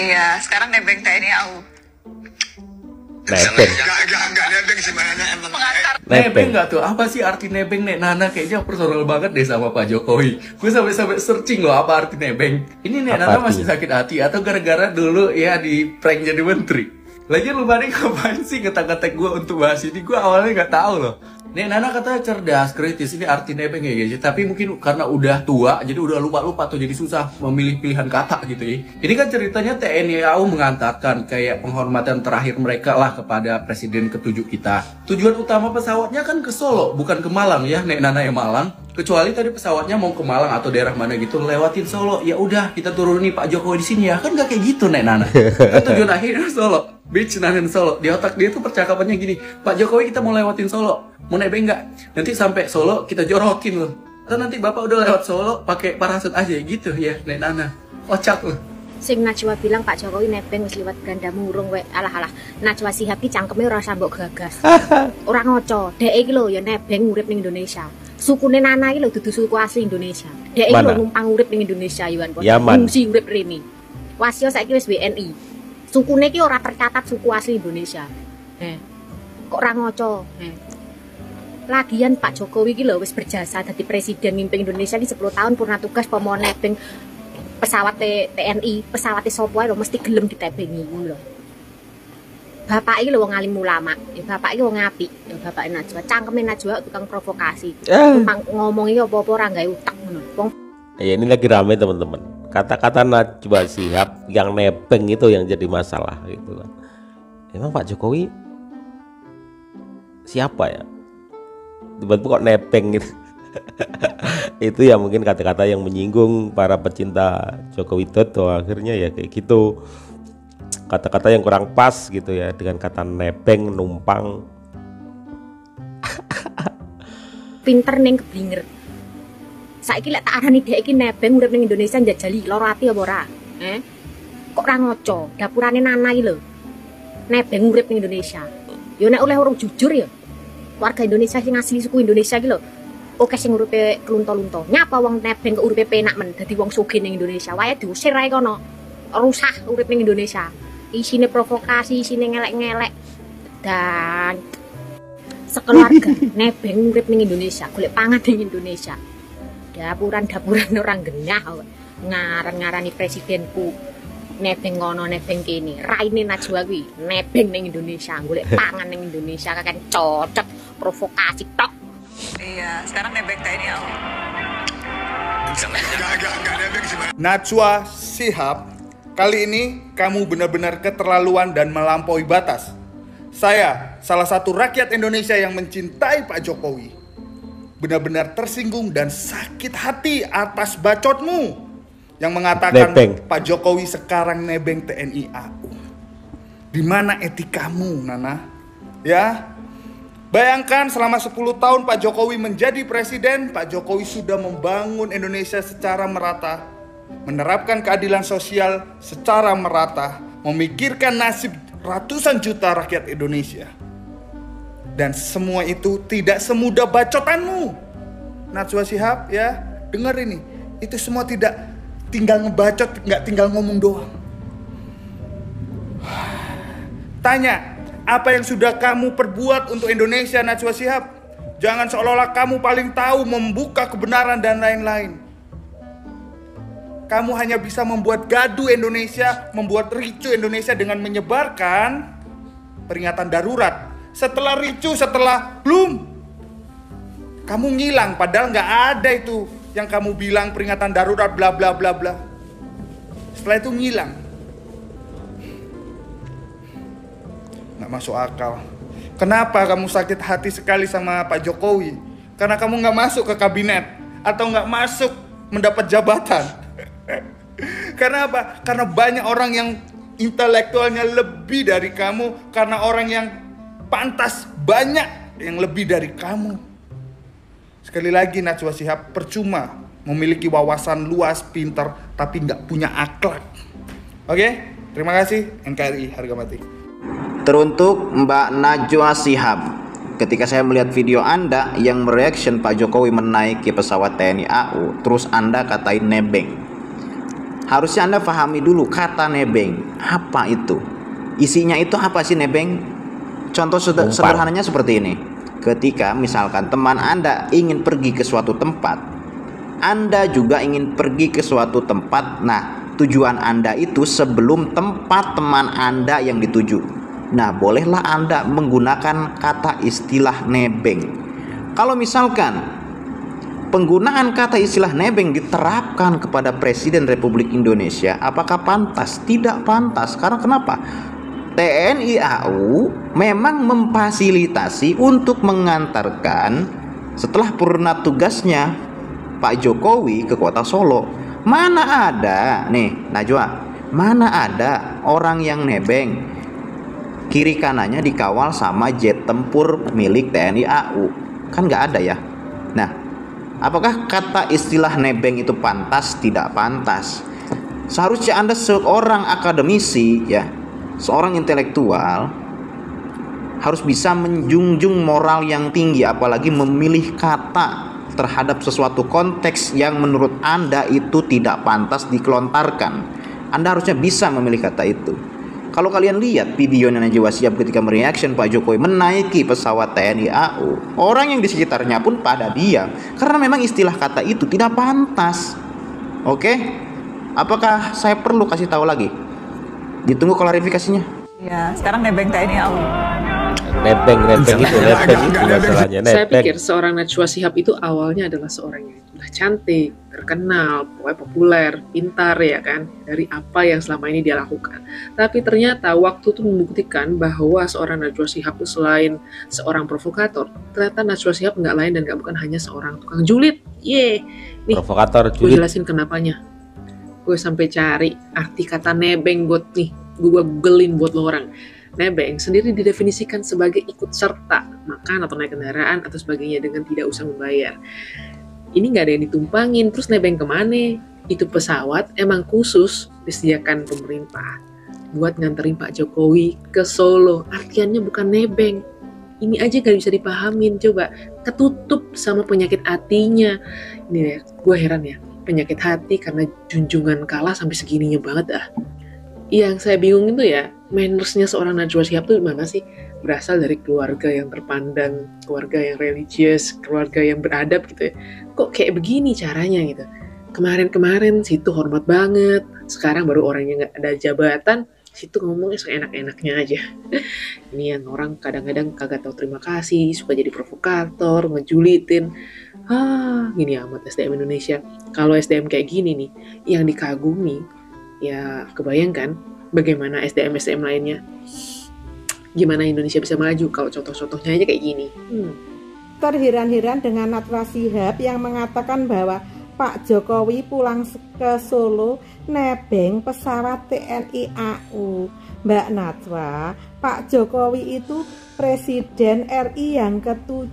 Iya, sekarang nebeng TNI AU. Nebeng. Enggak nebeng sebenarnya emang. Nebeng nggak tuh? Apa sih arti nebeng, Nek Nana? Kayaknya personal banget deh sama Pak Jokowi. Gue sampai searching loh apa arti nebeng. Ini Nek Nana masih sakit hati atau gara-gara dulu ya di prank jadi menteri? Lagian lu pada ngapain sih ngetek-ngetek gue untuk bahas ini? Gue awalnya nggak tahu loh. Nek Nana katanya cerdas, kritis. Ini arti nebeng ya guys. Tapi mungkin karena udah tua, jadi udah lupa-lupa tuh. Jadi susah memilih pilihan kata gitu ya. Ini kan ceritanya TNI AU mengantarkan kayak penghormatan terakhir mereka lah kepada Presiden ke-7 kita. Tujuan utama pesawatnya kan ke Solo, bukan ke Malang ya, Nek Nana ya Malang. Kecuali tadi pesawatnya mau ke Malang atau daerah mana gitu, lewatin Solo. Ya udah, kita turuni Pak Jokowi di sini ya. Kan gak kayak gitu Nek Nana. Kan tujuan akhirnya Solo. Beach Nanen Solo. Di otak dia tuh percakapannya gini, Pak Jokowi kita mau lewatin Solo. Mau nebeng nggak? Nanti sampai Solo kita jorokin loh. Atau nanti Bapak udah lewat Solo pakai parasut aja gitu ya, Nek Nana. Kocak loh. Sing Najwa bilang Pak Jokowi nebeng wis liwat Ganda Murung we. Alah Najwa Shihab ki cangkeme ora sambok gagas. Ora ngoco. Dek iki lho ya nebeng urip ning Indonesia. Sukune Nana iki lho dudu suku asli Indonesia. Dek iki lho numpang urip ning Indonesia Yuan. Fungsi urip rene. Wasio saiki wis WNI. Sukune ki ora tercatat suku asli Indonesia. Kok ora ngoco? Lagian Pak Jokowi ki lho wis berjasa dadi presiden mimpin Indonesia ki 10 tahun purna tugas pomo nebeng pesawat TNI, pesawat sapa lho mesti gelem ditebengi lho. Bapak iki lho wong alim ulama, ya bapak iki wong apik, ya bapak Najwa. Cangkeme Najwa tukang provokasi. Numpang ngomong iki apa-apa ora gawe utak ngono. Wong ya ini lagi rame teman-teman. Kata-kata Najwa Shihab yang nebeng itu yang jadi masalah gitu kan. Emang Pak Jokowi siapa ya? Tiba-tiba kok nebeng gitu. Itu ya mungkin kata-kata yang menyinggung para pecinta Joko Widodo. Akhirnya ya kayak gitu, kata-kata yang kurang pas gitu ya dengan kata nebeng, numpang. pinter ning keblinger. Saiki lek tak arani dhek iki nebeng urip ning Indonesia njajali lara ati apa ora? Kok ora ngoco? Dapurane Nana iki lho. Nebeng urip ning Indonesia. Yo nek oleh urung jujur ya. Warga Indonesia sing asli suku Indonesia iki lho. Oke sing uripe kelunto-lunto. Nyapa wong nebeng kok uripe penak men dadi wong sugih ning Indonesia. Wae diusir ae kono. Rusah urip ning Indonesia. Isine provokasi, isine ngelek-ngelek. Dan sekeluarga nebeng urip ning Indonesia, golek pangan ning Indonesia. Dapuran-dapuran orang genah ngaran-ngarani presidenku. Nebeng ngono nebeng kene. Raine Najwa kuwi nebeng ning Indonesia, golek pangan ning Indonesia kan cocok provokasi tok. Iya, sekarang nebeng TNI AU. Enggak nebeng sebenarnya. Najwa Shihab, kali ini kamu benar-benar keterlaluan dan melampaui batas. Saya, salah satu rakyat Indonesia yang mencintai Pak Jokowi, benar-benar tersinggung dan sakit hati atas bacotmu yang mengatakan nebeng. Pak Jokowi sekarang nebeng TNI AU. Di mana etikamu, Nana? Ya, bayangkan selama 10 tahun Pak Jokowi menjadi presiden, Pak Jokowi sudah membangun Indonesia secara merata, menerapkan keadilan sosial secara merata, memikirkan nasib ratusan juta rakyat Indonesia. Dan semua itu tidak semudah bacotanmu. Najwa Shihab, ya, dengar ini. Itu semua tidak tinggal ngebacot, nggak tinggal ngomong doang. Tanya, apa yang sudah kamu perbuat untuk Indonesia, Najwa Shihab? Jangan seolah-olah kamu paling tahu membuka kebenaran dan lain-lain. Kamu hanya bisa membuat gaduh Indonesia, membuat ricu Indonesia dengan menyebarkan peringatan darurat. Setelah ricu, setelah belum, kamu ngilang. Padahal nggak ada itu yang kamu bilang peringatan darurat bla bla bla bla. Setelah itu ngilang. Nggak masuk akal. Kenapa kamu sakit hati sekali sama Pak Jokowi? Karena kamu nggak masuk ke kabinet atau nggak masuk mendapat jabatan. Karena apa? Karena banyak orang yang intelektualnya lebih dari kamu. Karena orang yang pantas banyak yang lebih dari kamu. Sekali lagi Najwa Shihab, percuma memiliki wawasan luas, pintar, tapi nggak punya akhlak. Oke? Terima kasih. NKRI harga mati. Teruntuk Mbak Najwa Shihab, ketika saya melihat video Anda yang mereaction Pak Jokowi menaiki pesawat TNI AU, terus Anda katain nebeng. Harusnya Anda pahami dulu kata nebeng. Apa itu? Isinya itu apa sih nebeng? Contoh sederhananya seperti ini. Ketika misalkan teman Anda ingin pergi ke suatu tempat, Anda juga ingin pergi ke suatu tempat. Nah, tujuan Anda itu sebelum tempat teman Anda yang dituju. Nah, bolehlah Anda menggunakan kata istilah nebeng. Kalau misalkan penggunaan kata istilah nebeng diterapkan kepada Presiden Republik Indonesia, apakah pantas? Tidak pantas. Karena kenapa? TNI AU memang memfasilitasi untuk mengantarkan setelah purna tugasnya Pak Jokowi ke kota Solo. Mana ada nih Najwa, mana ada orang yang nebeng kiri kanannya dikawal sama jet tempur milik TNI AU? Kan nggak ada ya. Nah, apakah kata istilah nebeng itu pantas? Tidak pantas. Seharusnya Anda seorang akademisi ya, seorang intelektual, harus bisa menjunjung moral yang tinggi, apalagi memilih kata terhadap sesuatu konteks yang menurut Anda itu tidak pantas dikelontarkan. Anda harusnya bisa memilih kata itu. Kalau kalian lihat videonya Najwa Shihab ketika mereaction Pak Jokowi menaiki pesawat TNI AU, orang yang di sekitarnya pun pada diam karena memang istilah kata itu tidak pantas. Oke? Apakah saya perlu kasih tahu lagi? Ditunggu klarifikasinya. Ya, sekarang nebeng TNI AU. Nebeng itu masalahnya. Saya pikir seorang Najwa Shihab itu awalnya adalah seorang yang sudah cantik, terkenal, pokoknya populer, pintar ya kan, dari apa yang selama ini dia lakukan. Tapi ternyata waktu itu membuktikan bahwa seorang Najwa Shihab itu selain seorang provokator, ternyata Najwa Shihab nggak lain dan nggak bukan hanya seorang tukang julid. Nih, provokator gue julid. jelasin kenapanya. Gue sampai cari arti kata nebeng buat nih, gue googlein buat lo orang. Nebeng sendiri didefinisikan sebagai ikut serta makan atau naik kendaraan atau sebagainya dengan tidak usah membayar. Ini nggak ada yang ditumpangin, terus nebeng kemana? Itu pesawat emang khusus disediakan pemerintah buat nganterin Pak Jokowi ke Solo. Artiannya bukan nebeng. Ini aja gak bisa dipahamin, coba ketutup sama penyakit hatinya. Ini ya, gue heran ya, penyakit hati karena junjungan kalah sampai segininya banget ah. Yang saya bingung itu ya, mannersnya seorang Najwa Shihab itu gimana sih? Berasal dari keluarga yang terpandang, keluarga yang religius, keluarga yang beradab gitu ya. Kok kayak begini caranya gitu? Kemarin-kemarin situ hormat banget, sekarang baru orang yang gak ada jabatan, situ ngomongnya seenak-enaknya aja. Ini yang orang kadang-kadang kagak tahu terima kasih, suka jadi provokator, ngejulitin. Gini amat SDM Indonesia. Kalau SDM kayak gini nih, yang dikagumi, ya kebayangkan bagaimana SDM-SDM lainnya. Gimana Indonesia bisa maju kalau contoh-contohnya aja kayak gini. Terheran-heran dengan Najwa Shihab yang mengatakan bahwa Pak Jokowi pulang ke Solo nebeng pesawat TNI AU. Mbak Najwa, Pak Jokowi itu Presiden RI yang ke-7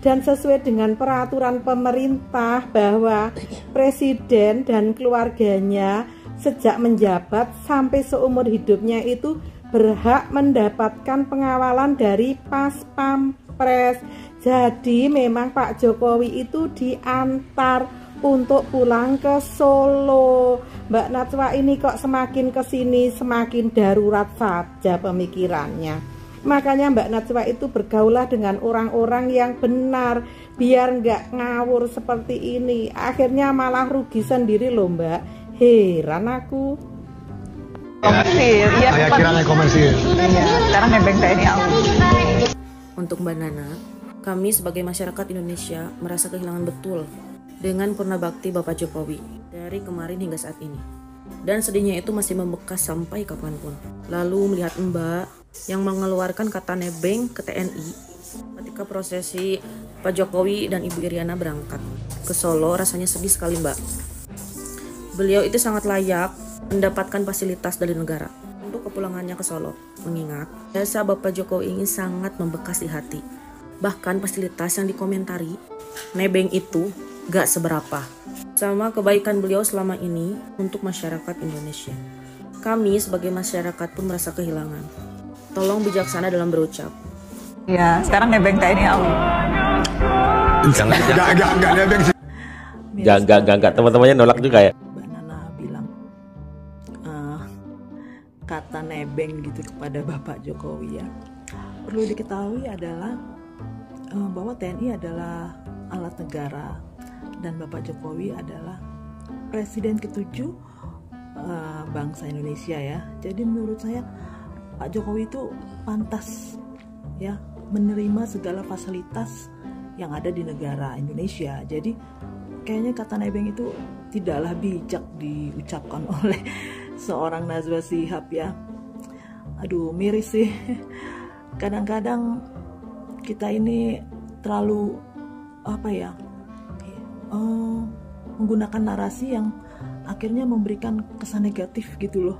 dan sesuai dengan peraturan pemerintah bahwa Presiden dan keluarganya sejak menjabat sampai seumur hidupnya itu berhak mendapatkan pengawalan dari Pas Pampres. Jadi memang Pak Jokowi itu diantar untuk pulang ke Solo. Mbak Najwa ini kok semakin kesini semakin darurat saja pemikirannya. Makanya Mbak Najwa itu bergaulah dengan orang-orang yang benar, biar nggak ngawur seperti ini. Akhirnya malah rugi sendiri loh Mbak. Heran aku. Komersil, iya. Saya kira komersil. Iya, sekarang nebeng TNI AU. Untuk Mbak Nana, kami sebagai masyarakat Indonesia merasa kehilangan betul dengan purna bakti Bapak Jokowi dari kemarin hingga saat ini. Dan sedihnya itu masih membekas sampai kapanpun. Lalu melihat Mbak yang mengeluarkan kata nebeng ke TNI ketika prosesi Pak Jokowi dan Ibu Iriana berangkat ke Solo, rasanya sedih sekali Mbak. Beliau itu sangat layak mendapatkan fasilitas dari negara untuk kepulangannya ke Solo, mengingat jasa Bapak Jokowi ini sangat membekas di hati. Bahkan fasilitas yang dikomentari, nebeng itu gak seberapa sama kebaikan beliau selama ini untuk masyarakat Indonesia. Kami sebagai masyarakat pun merasa kehilangan. Tolong bijaksana dalam berucap. Ya, sekarang nebeng TNI AU. Enggak nebeng sih. Enggak. Teman-temannya nolak juga ya. Mbak Nana bilang kata nebeng gitu kepada Bapak Jokowi ya. Perlu diketahui adalah bahwa TNI adalah alat negara dan Bapak Jokowi adalah Presiden ke-7 bangsa Indonesia ya. Jadi menurut saya Pak Jokowi itu pantas ya menerima segala fasilitas yang ada di negara Indonesia. Jadi kayaknya kata nebeng itu tidaklah bijak diucapkan oleh seorang Najwa Shihab ya. Aduh, miris sih. Kadang-kadang kita ini terlalu menggunakan narasi yang akhirnya memberikan kesan negatif gitu loh.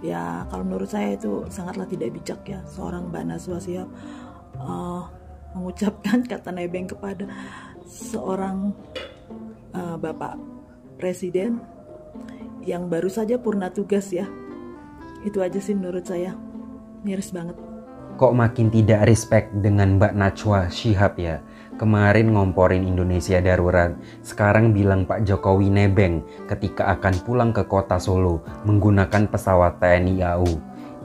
Ya kalau menurut saya itu sangatlah tidak bijak ya seorang Mbak Najwa Shihab mengucapkan kata nebeng kepada seorang Bapak Presiden yang baru saja purna tugas ya. Itu aja sih menurut saya, miris banget. Kok makin tidak respect dengan Mbak Najwa Shihab ya? Kemarin ngomporin Indonesia darurat, sekarang bilang Pak Jokowi nebeng ketika akan pulang ke kota Solo menggunakan pesawat TNI AU.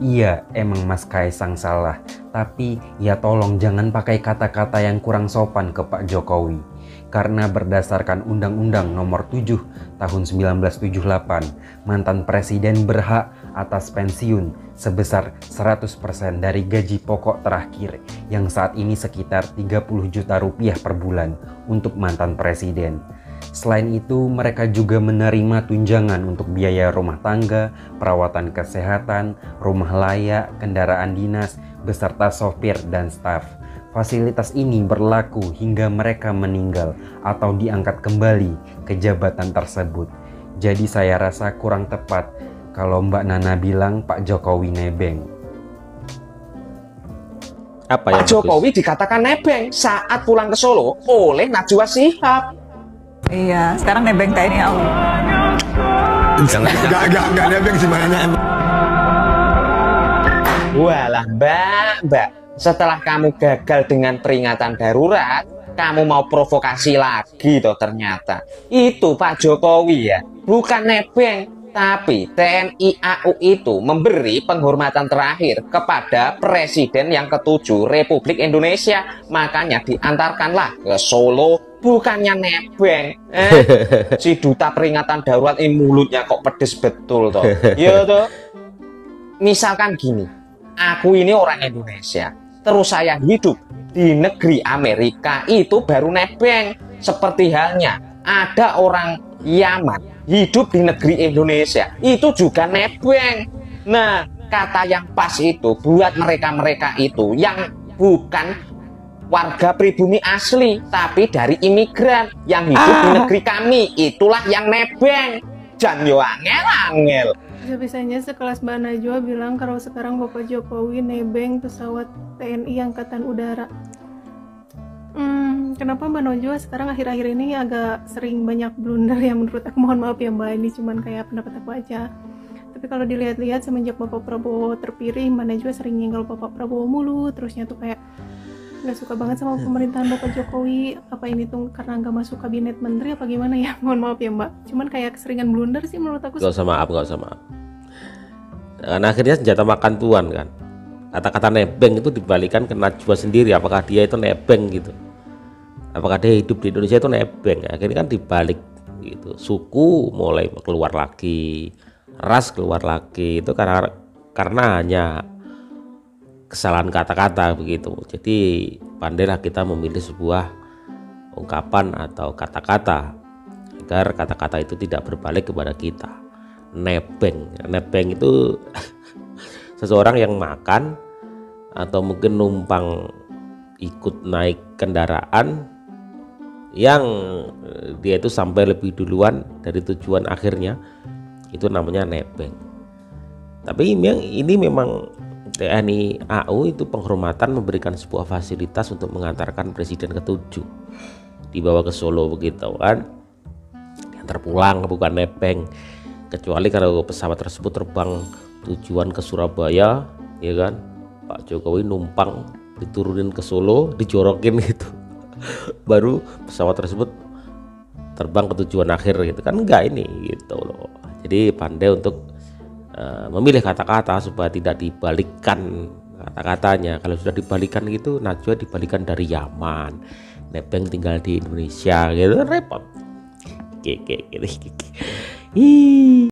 Iya, emang Mas Kaisang salah, tapi ya tolong jangan pakai kata-kata yang kurang sopan ke Pak Jokowi. Karena berdasarkan Undang-Undang Nomor 7 Tahun 1978, mantan presiden berhak atas pensiun sebesar 100% dari gaji pokok terakhir yang saat ini sekitar 30 juta rupiah per bulan untuk mantan presiden. Selain itu, mereka juga menerima tunjangan untuk biaya rumah tangga, perawatan kesehatan, rumah layak, kendaraan dinas, beserta sopir dan staf. Fasilitas ini berlaku hingga mereka meninggal atau diangkat kembali ke jabatan tersebut. Jadi saya rasa kurang tepat kalau Mbak Nana bilang Pak Jokowi nebeng. Pak Jokowi dikatakan nebeng saat pulang ke Solo oleh Najwa Shihab. Iya, sekarang nebeng TNI AU. Enggak nebeng sebenarnya. Walah mbak, setelah kamu gagal dengan peringatan darurat, kamu mau provokasi lagi toh ternyata. Itu Pak Jokowi ya, bukan nebeng. Tapi TNI AU itu memberi penghormatan terakhir kepada Presiden yang ke-7 Republik Indonesia. Makanya diantarkanlah ke Solo, bukannya nebeng. Si duta peringatan darurat ini mulutnya kok pedes betul toh. Ya toh. Misalkan gini, aku ini orang Indonesia, terus saya hidup di negeri Amerika, itu baru nebeng. Seperti halnya ada orang Yaman hidup di negeri Indonesia, itu juga nebeng. Nah, kata yang pas itu buat mereka-mereka itu yang bukan warga pribumi asli, tapi dari imigran yang hidup di negeri kami, itulah yang nebeng. Jan yo angel. Bisa-bisanya sekelas Mbak Najwa bilang kalau sekarang Bapak Jokowi nebeng pesawat TNI Angkatan Udara. Kenapa Mbak Najwa sekarang akhir-akhir ini agak sering banyak blunder yang menurut aku, mohon maaf ya Mbak, ini cuman kayak pendapat aku aja. Tapi kalau dilihat-lihat semenjak Bapak Prabowo terpilih, Mbak Najwa sering nyenggol Bapak Prabowo mulu, terusnya tuh kayak nggak suka banget sama pemerintahan Bapak Jokowi. Apa ini tuh karena nggak masuk kabinet menteri apa gimana ya? Mohon maaf ya Mbak, cuman kayak keseringan blunder sih menurut aku. Gak usah maaf. Dan akhirnya senjata makan tuan kan. Kata-kata nebeng itu dibalikan ke Najwa sendiri, apakah dia itu nebeng gitu, apakah dia hidup di Indonesia itu nebeng. Akhirnya kan dibalik gitu, suku mulai keluar lagi, ras keluar lagi, itu karena hanya kesalahan kata-kata begitu. Jadi pandailah kita memilih sebuah ungkapan atau kata-kata agar kata-kata itu tidak berbalik kepada kita. Nebeng itu seseorang yang makan atau mungkin numpang ikut naik kendaraan yang dia itu sampai lebih duluan dari tujuan akhirnya, itu namanya nebeng. Tapi ini memang TNI AU itu penghormatan, memberikan sebuah fasilitas untuk mengantarkan Presiden ke-7 dibawa ke Solo begitu kan, diantar pulang, bukan nebeng. Kecuali kalau pesawat tersebut terbang tujuan ke Surabaya ya kan, Pak Jokowi numpang diturunin ke Solo, dijorokin gitu baru pesawat tersebut terbang ke tujuan akhir gitu kan, enggak ini gitu loh. Jadi pandai untuk memilih kata-kata supaya tidak dibalikkan kata-katanya. Kalau sudah dibalikkan gitu, Najwa dibalikkan dari Yaman, Nebeng tinggal di Indonesia gitu, repot. Oke.